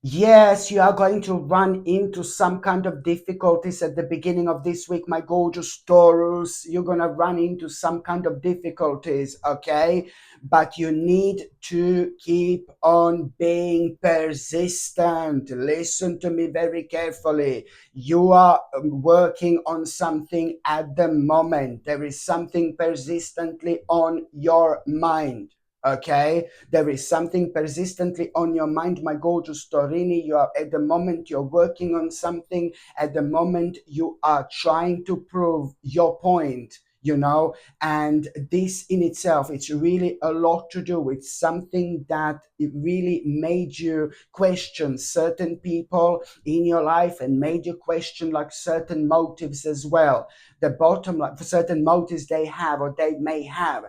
Yes, you are going to run into some kind of difficulties at the beginning of this week, my gorgeous Taurus. You're going to run into some kind of difficulties, okay? But you need to keep on being persistent. Listen to me very carefully. You are working on something at the moment. There is something persistently on your mind, okay? There is something persistently on your mind, my gorgeous Torini. You are at the moment you're working on something. At the moment you are trying to prove your point, you know, and this in itself, it's really a lot to do with something that it really made you question certain people in your life and made you question like certain motives as well. The bottom, like for certain motives they have or they may have,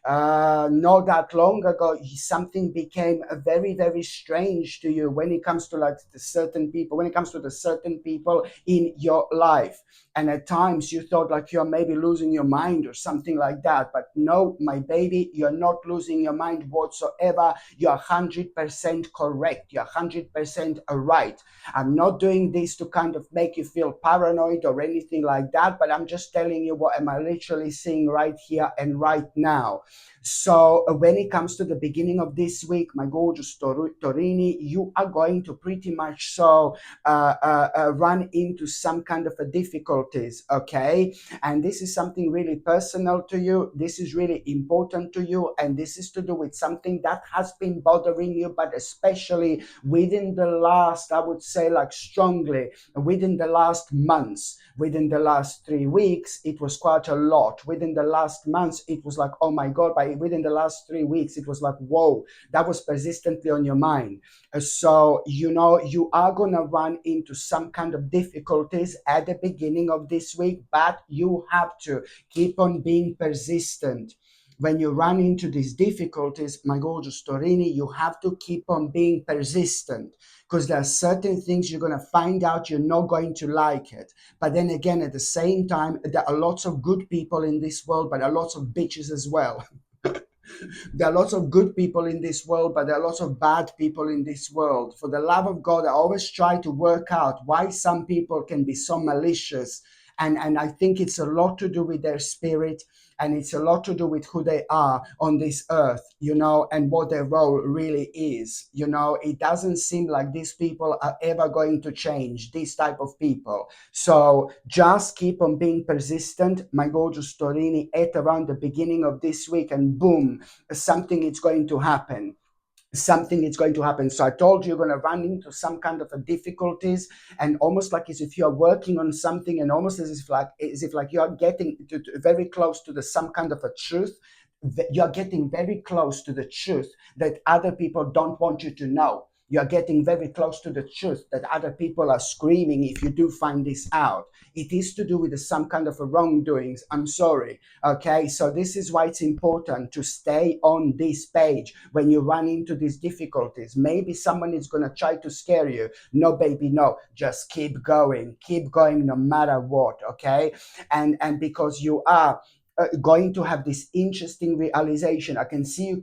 not that long ago, something became very, very strange to you when it comes to like the certain people, when it comes to the certain people in your life. And at times you thought like you're maybe losing your mind or something like that. But no, my baby, you're not losing your mind whatsoever. You're 100% correct. You're 100% right. I'm not doing this to kind of make you feel paranoid or anything like that, but I'm just telling you what am I literally seeing right here and right now. So when it comes to the beginning of this week, my gorgeous Torini, you are going to pretty much run into some kind of a difficulties, okay? And this is something really personal to you. This is really important to you, and this is to do with something that has been bothering you, but especially within the last, I would say, like strongly within the last months. Within the last 3 weeks, it was quite a lot. Within the last months, it was like, oh my God. By within the last 3 weeks, it was like, whoa, that was persistently on your mind. So, you know, you are going to run into some kind of difficulties at the beginning of this week, but you have to keep on being persistent. When you run into these difficulties, my gorgeous Torini, you have to keep on being persistent, because there are certain things you're going to find out you're not going to like it. But then again, at the same time, there are lots of good people in this world, but there are lots of bitches as well. There are lots of good people in this world, but there are lots of bad people in this world. For the love of God, I always try to work out why some people can be so malicious. And I think it's a lot to do with their spirit, and it's a lot to do with who they are on this earth, you know, and what their role really is. You know, it doesn't seem like these people are ever going to change, these type of people. So just keep on being persistent, my gorgeous Torini, at around the beginning of this week, and boom, something is going to happen. Something is going to happen. So I told you, you're going to run into some kind of a difficulties, and almost like as if you're working on something, and almost as if you're getting very close to the some kind of a truth. You're getting very close to the truth that other people don't want you to know. You're getting very close to the truth that other people are screaming if you do find this out. It is to do with some kind of a wrongdoings. I'm sorry. Okay, so this is why it's important to stay on this page when you run into these difficulties. Maybe someone is going to try to scare you. No, baby, no. Just keep going no matter what. Okay, and because you are going to have this interesting realization. I can see you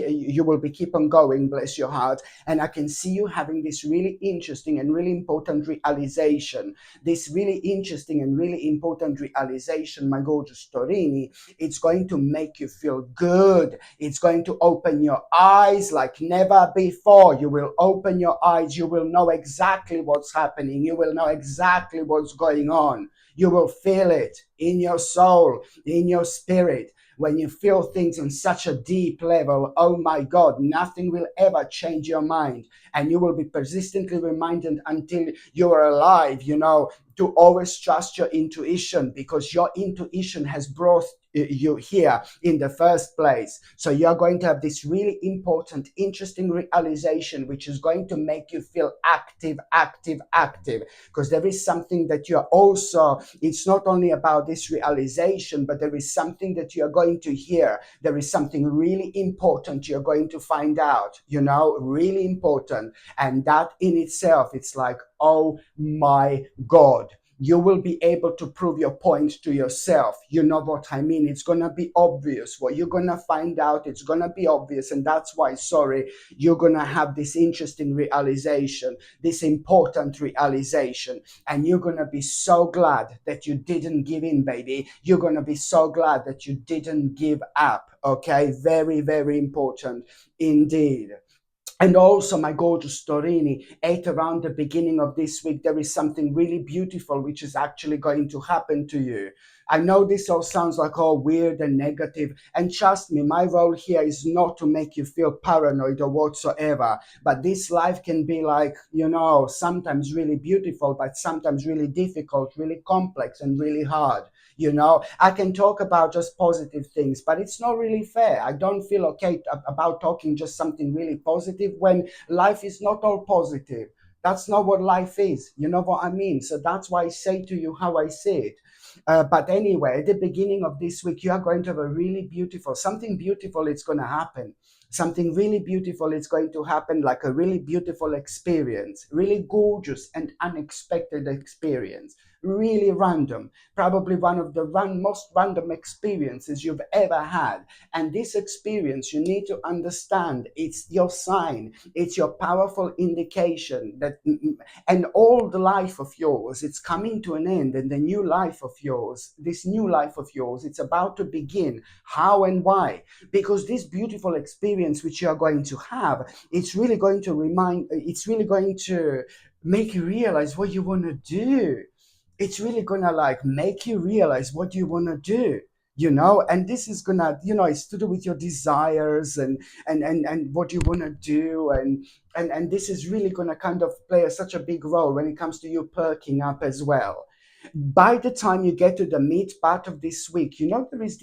you will be keep on going, bless your heart. And I can see you having this really interesting and really important realization. This really interesting and really important realization, my gorgeous Torini, it's going to make you feel good. It's going to open your eyes like never before. You will open your eyes. You will know exactly what's happening. You will know exactly what's going on. You will feel it in your soul, in your spirit. When you feel things on such a deep level, oh my God, nothing will ever change your mind. And you will be persistently reminded until you are alive, you know, to always trust your intuition, because your intuition has brought you here in the first place. So you're going to have this really important, interesting realization, which is going to make you feel active, active, active. Because there is something that you're also, it's not only about this realization, but there is something that you're going to hear. There is something really important you're going to find out, you know, really important. And that in itself, it's like, oh my God. you will be able to prove your point to yourself. You know what I mean? It's going to be obvious. What you're going to find out, it's going to be obvious. And that's why, sorry, you're going to have this interesting realization, this important realization. And you're going to be so glad that you didn't give in, baby. You're going to be so glad that you didn't give up. Okay? Very, very important indeed. And also, my gorgeous Torini, at around the beginning of this week, there is something really beautiful which is actually going to happen to you. I know this all sounds like all weird and negative, and trust me, my role here is not to make you feel paranoid or whatsoever. But this life can be like, sometimes really beautiful, but sometimes really difficult, really complex, and really hard. I can talk about just positive things, but it's not really fair. I don't feel okay about talking just something really positive when life is not all positive. That's not what life is. You know what I mean? So that's why I say to you how I see it. But anyway, at the beginning of this week, you are going to have a really beautiful, something beautiful is going to happen. Something really beautiful is going to happen, like a really beautiful experience, really gorgeous and unexpected experience, really random, probably one of the most random experiences you've ever had. And this experience, you need to understand, it's your sign, it's your powerful indication that, and all the life of yours, it's coming to an end, and the new life of yours, this new life of yours, it's about to begin. How and why? Because this beautiful experience which you are going to have, it's really going to make you realize what you want to do. It's really gonna like make you realize what you want to do, and this is gonna, it's to do with your desires and what you want to do, and this is really gonna kind of play such a big role when it comes to you perking up as well. By the time you get to the mid part of this week, there is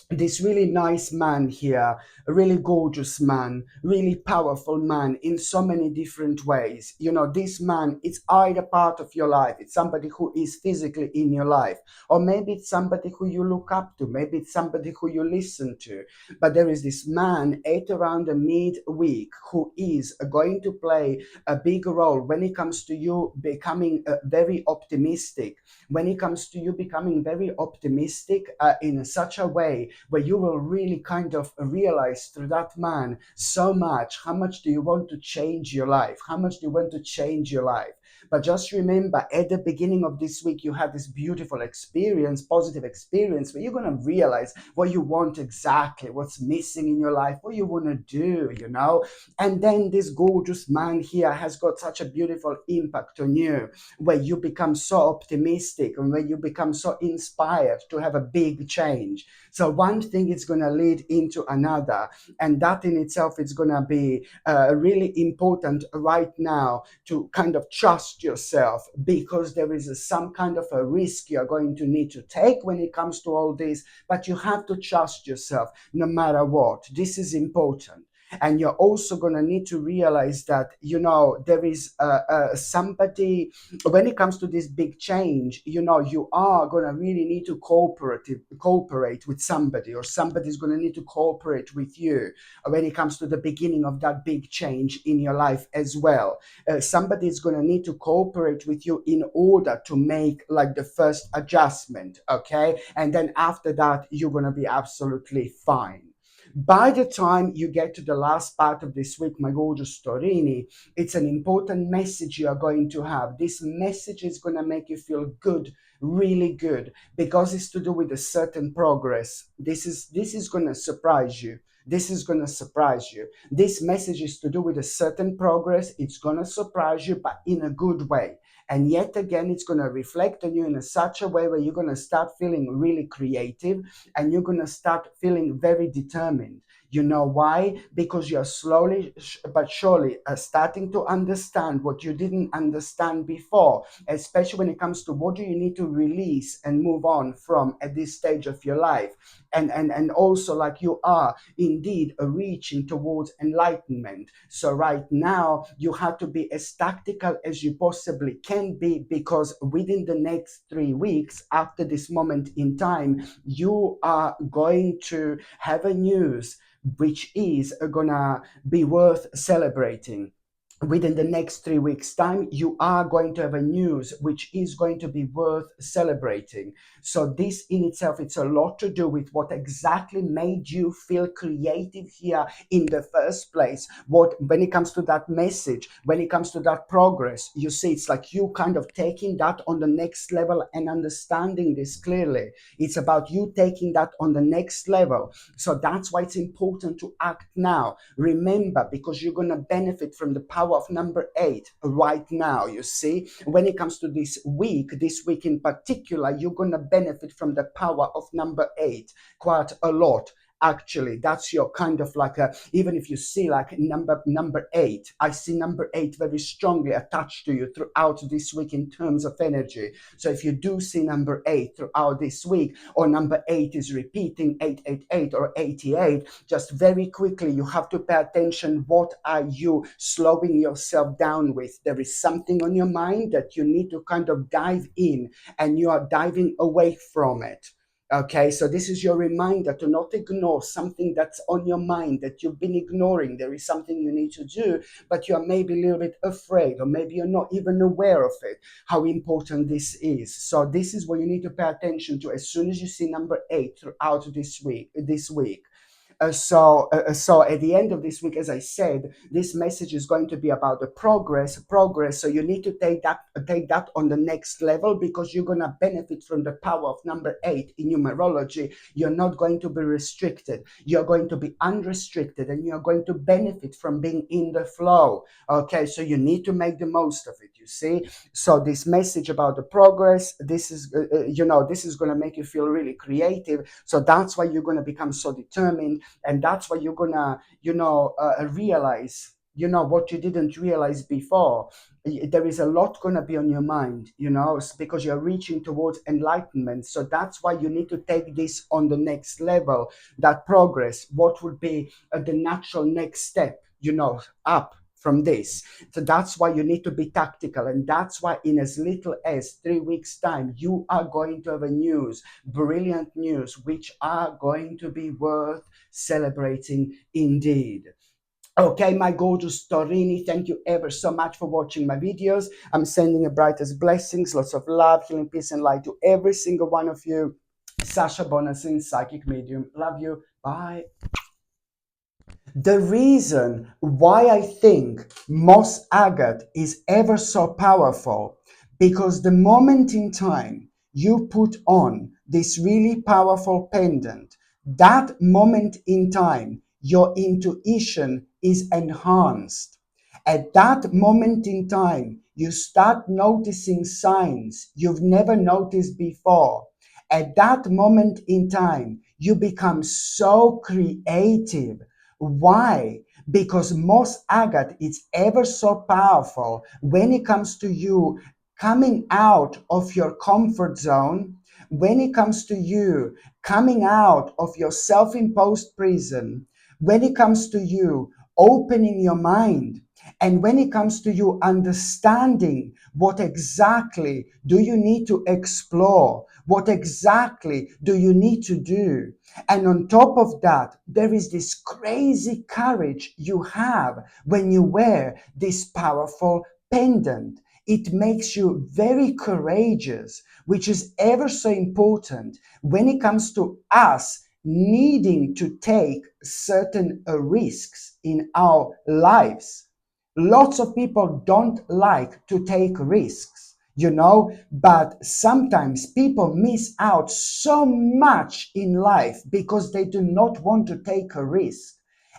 this really nice man here, a really gorgeous man, really powerful man in so many different ways. This man, it's either part of your life, it's somebody who is physically in your life, or maybe it's somebody who you look up to, maybe it's somebody who you listen to. But there is this man at around the mid-week who is going to play a big role when it comes to you becoming very optimistic, when it comes to you becoming very optimistic in such a way where you will really kind of realize through that man so much. How much do you want to change your life? How much do you want to change your life? But just remember, at the beginning of this week, you have this beautiful experience, positive experience, where you're going to realize what you want exactly, what's missing in your life, what you want to do, And then this gorgeous man here has got such a beautiful impact on you, where you become so optimistic and where you become so inspired to have a big change. So one thing is going to lead into another, and that in itself is going to be really important right now, to kind of trust yourself, because there is some kind of a risk you're going to need to take when it comes to all this, but you have to trust yourself no matter what. This is important. And you're also going to need to realize that, there is somebody, when it comes to this big change, you are going to really need to cooperate with somebody, or somebody's going to need to cooperate with you when it comes to the beginning of that big change in your life as well. Somebody is going to need to cooperate with you in order to make like the first adjustment, okay? And then after that, you're going to be absolutely fine. By the time you get to the last part of this week, my gorgeous Torini, it's an important message you are going to have. This message is going to make you feel good, really good, because it's to do with a certain progress. This is going to surprise you. This is going to surprise you. This message is to do with a certain progress. It's going to surprise you, but in a good way. And yet again, it's going to reflect on you in such a way where you're going to start feeling really creative, and you're going to start feeling very determined. You know why? Because you're slowly but surely starting to understand what you didn't understand before, especially when it comes to what do you need to release and move on from at this stage of your life. And also, like, you are indeed reaching towards enlightenment. So right now you have to be as tactical as you possibly can be, because within the next 3 weeks after this moment in time, you are going to have a news which is gonna be worth celebrating. within the next 3 weeks time, you are going to have a news which is going to be worth celebrating. So this in itself, it's a lot to do with what exactly made you feel creative here in the first place. What, when it comes to that message, when it comes to that progress, you see, it's like you kind of taking that on the next level and understanding this clearly. It's about you taking that on the next level. So that's why it's important to act now. Remember, because you're going to benefit from the power of number 8 right now. You see, when it comes to this week in particular, you're going to benefit from the power of number 8 quite a lot. Actually, that's your kind of like a, even if you see like number 8, I see number 8 very strongly attached to you throughout this week in terms of energy. So if you do see number 8 throughout this week, or number 8 is repeating, 888 or 88, just very quickly you have to pay attention. What are you slowing yourself down with? There is something on your mind that you need to kind of dive in, and you are diving away from it. Okay, so this is your reminder to not ignore something that's on your mind that you've been ignoring. There is something you need to do, but you are maybe a little bit afraid, or maybe you're not even aware of it, how important this is. So this is what you need to pay attention to as soon as you see number 8 throughout this week. So at the end of this week, as I said, this message is going to be about the progress. So you need to take that on the next level, because you're going to benefit from the power of number 8 in numerology. You're not going to be restricted. You're going to be unrestricted, and you're going to benefit from being in the flow. Okay, so you need to make the most of it. You see, so this message about the progress, this is this is going to make you feel really creative. So that's why you're going to become so determined, and that's why you're gonna realize what you didn't realize before. There is a lot gonna be on your mind, because you're reaching towards enlightenment. So that's why you need to take this on the next level, that progress. What would be the natural next step, up from this? So that's why you need to be tactical, and that's why in as little as 3 weeks time, you are going to have a brilliant news, which are going to be worth celebrating indeed. Okay, my gorgeous Torini, thank you ever so much for watching my videos. I'm sending you brightest blessings, lots of love, healing, peace, and light to every single one of you. Sasha Bonasin, Psychic Medium. Love you. Bye. The reason why I think moss agate is ever so powerful, because the moment in time you put on this really powerful pendant, that moment in time your intuition is enhanced. At that moment in time, you start noticing signs you've never noticed before. At that moment in time, you become so creative. Why? Because moss agate is ever so powerful when it comes to you coming out of your comfort zone, when it comes to you coming out of your self-imposed prison, when it comes to you opening your mind, and when it comes to you understanding what exactly do you need to explore, what exactly do you need to do. And on top of that, there is this crazy courage you have when you wear this powerful pendant. It makes you very courageous, which is ever so important when it comes to us needing to take certain risks in our lives. Lots of people don't like to take risks, but sometimes people miss out so much in life because they do not want to take a risk.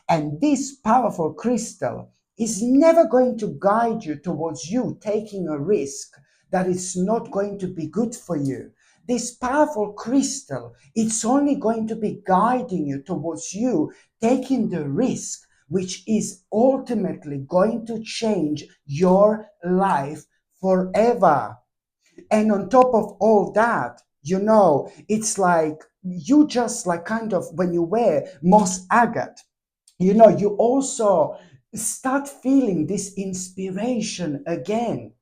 And this powerful crystal is never going to guide you towards you taking a risk that is not going to be good for you. This powerful crystal, it's only going to be guiding you towards you taking the risk, which is ultimately going to change your life forever. And on top of all that, it's like you just like kind of when you wear moss agate, you also start feeling this inspiration again.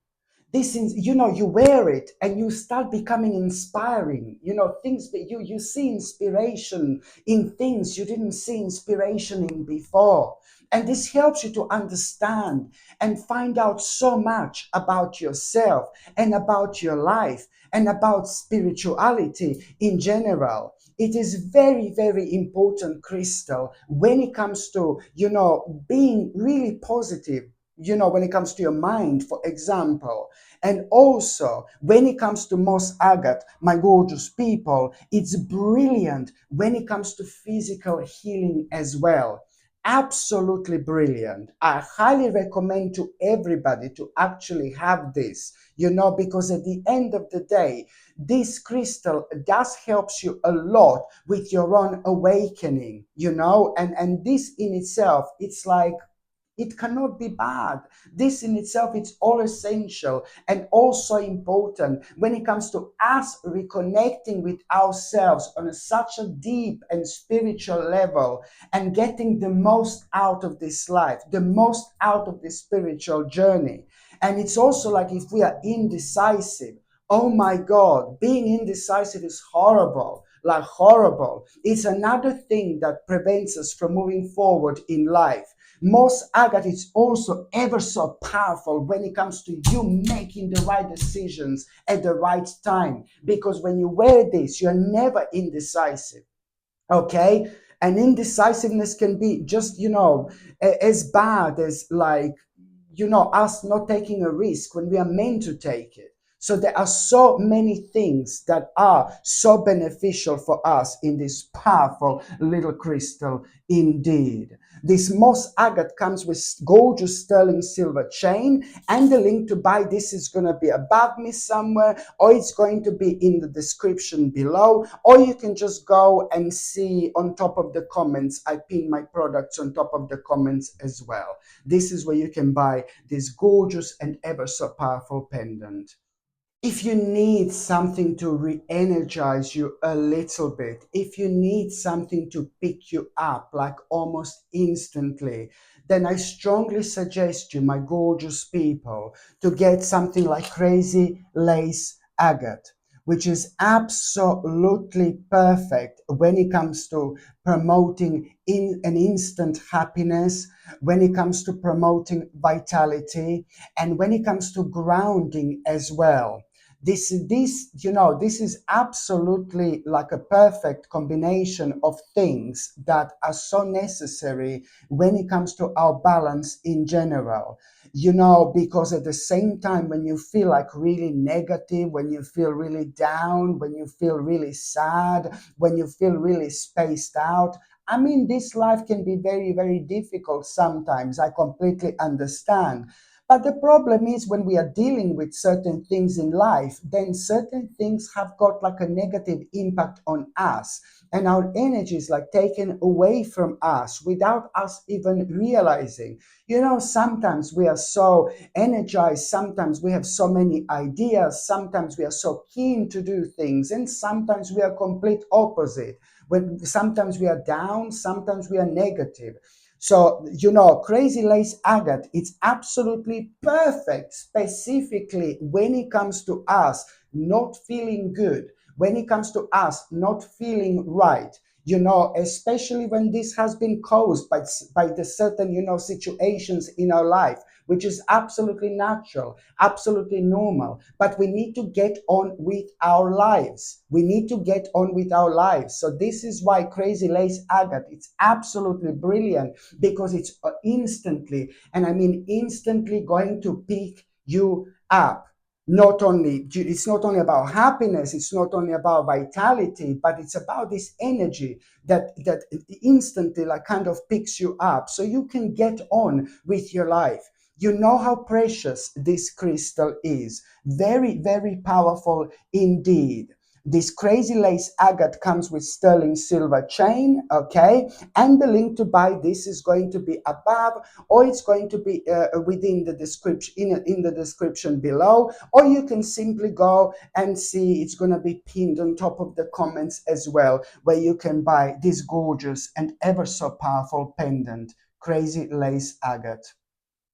This is, you wear it and you start becoming inspiring. Things that you see inspiration in things you didn't see inspiration in before. And this helps you to understand and find out so much about yourself and about your life and about spirituality in general. It is very, very important, Crystal, when it comes to, being really positive, when it comes to your mind, for example. And also, when it comes to moss agate, my gorgeous people, it's brilliant when it comes to physical healing as well. Absolutely brilliant. I highly recommend to everybody to actually have this, because at the end of the day, this crystal does helps you a lot with your own awakening, and this in itself, it's like, it cannot be bad. This in itself, it's all essential and also important when it comes to us reconnecting with ourselves on such a deep and spiritual level, and getting the most out of this life, the most out of this spiritual journey. And it's also like, if we are indecisive, oh my God, being indecisive is horrible, like horrible. It's another thing that prevents us from moving forward in life. Moss agate is also ever so powerful when it comes to you making the right decisions at the right time. Because when you wear this, you're never indecisive. Okay? And indecisiveness can be just, as bad as, like, us not taking a risk when we are meant to take it. So there are so many things that are so beneficial for us in this powerful little crystal indeed. This moss agate comes with gorgeous sterling silver chain, and the link to buy this is going to be above me somewhere, or it's going to be in the description below, or you can just go and see on top of the comments. I pin my products on top of the comments as well. This is where you can buy this gorgeous and ever so powerful pendant. If you need something to re-energize you a little bit, if you need something to pick you up like almost instantly, then I strongly suggest you, my gorgeous people, to get something like Crazy Lace Agate, which is absolutely perfect when it comes to promoting in an instant happiness, when it comes to promoting vitality, and when it comes to grounding as well. This is absolutely like a perfect combination of things that are so necessary when it comes to our balance in general. Because at the same time, when you feel like really negative, when you feel really down, when you feel really sad, when you feel really spaced out, I mean, this life can be very, very difficult sometimes. I completely understand. But the problem is, when we are dealing with certain things in life, then certain things have got like a negative impact on us. And our energy is like taken away from us without us even realizing. Sometimes we are so energized, sometimes we have so many ideas, sometimes we are so keen to do things, and sometimes we are complete opposite. When sometimes we are down, sometimes we are negative. So, Crazy Lace Agate, it's absolutely perfect, specifically when it comes to us not feeling good, when it comes to us not feeling right, especially when this has been caused by the certain, situations in our life, which is absolutely natural, absolutely normal. But we need to get on with our lives. We need to get on with our lives. So this is why Crazy Lace Agate, it's absolutely brilliant, because it's instantly, and I mean instantly, going to pick you up. It's not only about happiness, it's not only about vitality, but it's about this energy that instantly like kind of picks you up so you can get on with your life. You know how precious this crystal is. Very, very powerful indeed. This Crazy Lace Agate comes with sterling silver chain, okay? And the link to buy this is going to be above, or it's going to be within the description, in the description below, or you can simply go and see, it's going to be pinned on top of the comments as well, where you can buy this gorgeous and ever so powerful pendant, Crazy Lace Agate.